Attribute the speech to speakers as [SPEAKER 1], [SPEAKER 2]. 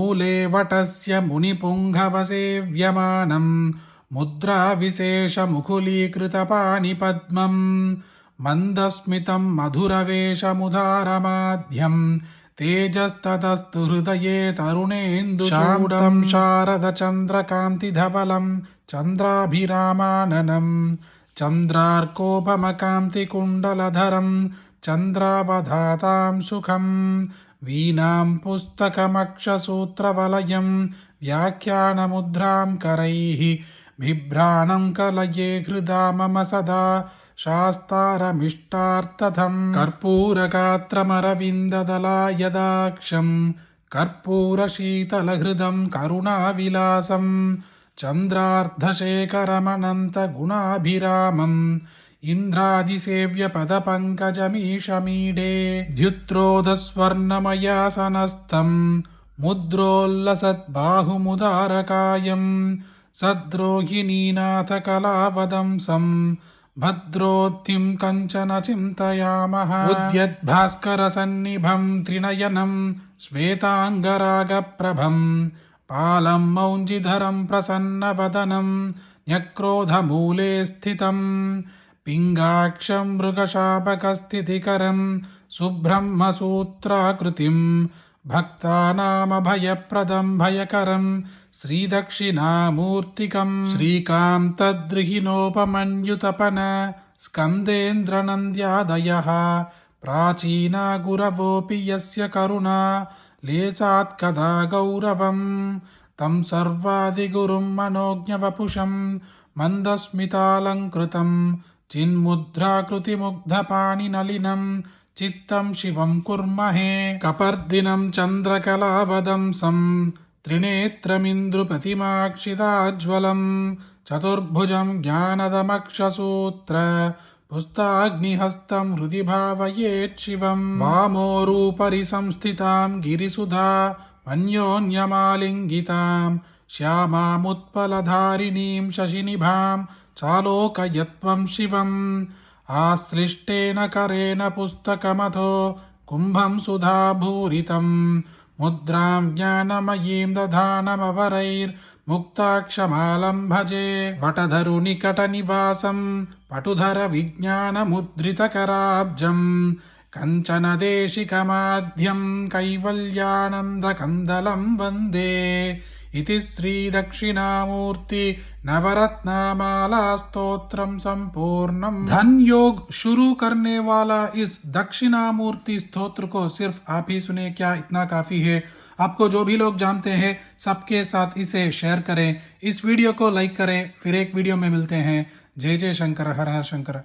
[SPEAKER 1] मूले वटस्य मुनिपुङ्गवसेव्यमानं मुद्राविशेषमुकुलीकृतपाणिपद्मम् मन्दस्मितं मधुरवेशमुदारमाध्यं तेजस्ततस्तु हृदये तरुणेन्दुशान्तं शारदचन्द्रकान्तिधवलं चन्द्राभिरामाननं चन्द्रार्कोपमकान्तिकुण्डलधरं चन्द्रावधातां सुखं वीणां पुस्तकमक्षसूत्रवलयं व्याख्यानमुद्रां करैः बिभ्राणं कलये हृदा मम सदा शास्तारमिष्टार्थदं कर्पूरगात्रमरविन्ददलायदाक्षं कर्पूरशीतलहृदं करुणाविलासं चन्द्रार्धशेखरमनन्तगुणाभिरामम् इन्द्रादिसेव्यपदपङ्कजमीशमीडे द्युत्रोदस्वर्णमयासनस्थं मुद्रोल्लसद्बाहुमुदारकायं सद्रोहिणीनाथकलावदंसं भद्रोत्थिं कञ्चन चिन्तयामः उद्यद्भास्करसन्निभं त्रिनयनं श्वेताङ्गरागप्रभं पालं मौञ्जिधरं प्रसन्नवदनं न्यक्रोधमूले स्थितं पिङ्गाक्षं मृगशापकस्थितिकरं सुब्रह्मसूत्राकृतिं भक्तानामभयप्रदं भयकरं श्रीदक्षिणामूर्तिकं श्रीकान्तद्रिहिणोपमन्युतपन स्कन्देन्द्रनन्द्यादयः प्राचीना गुरवोऽपि यस्य करुणा लेशात् कदा गौरवं तं सर्वादिगुरुं मनोज्ञवपुषं मन्दस्मितालङ्कृतं चिन्मुद्राकृतिमुग्धपाणिनलिनं चित्तं शिवं कुर्महे कपर्दिनं चन्द्रकलावदंसं त्रिनेत्रमिन्दुप्रतिमाक्षिताज्वलं चतुर्भुजं ज्ञानदमक्षसूत्र पुस्ताग्निहस्तं हृदि भावयेत् शिवं वामोरूपरि संस्थितां गिरिसुधा अन्योन्यमालिङ्गितां श्यामामुत्पलधारिणीं शशिनिभां चालोकयत्वं शिवम् आश्लिष्टेन करेण पुस्तकमथो कुम्भं सुधाभूरितं मुद्रां ज्ञानमयीं दधानमवरैर्मुक्ताक्षमालं भजे वटधरुनिकटनिवासं पटुधरविज्ञानमुद्रितकराब्जं कञ्चनदेशिकमाद्यं कैवल्यानन्दकन्दलं वन्दे इति श्रीदक्षिणामूर्ति नवरत्नमाला स्तोत्रम संपूर्णम। धन योग शुरू करने वाला इस दक्षिणामूर्ति स्तोत्र को सिर्फ आप ही सुने क्या इतना काफी है? आपको जो भी लोग जानते हैं सबके साथ इसे शेयर करें, इस वीडियो को लाइक करें। फिर एक वीडियो में मिलते हैं। जय जय शंकर, हर हर शंकर।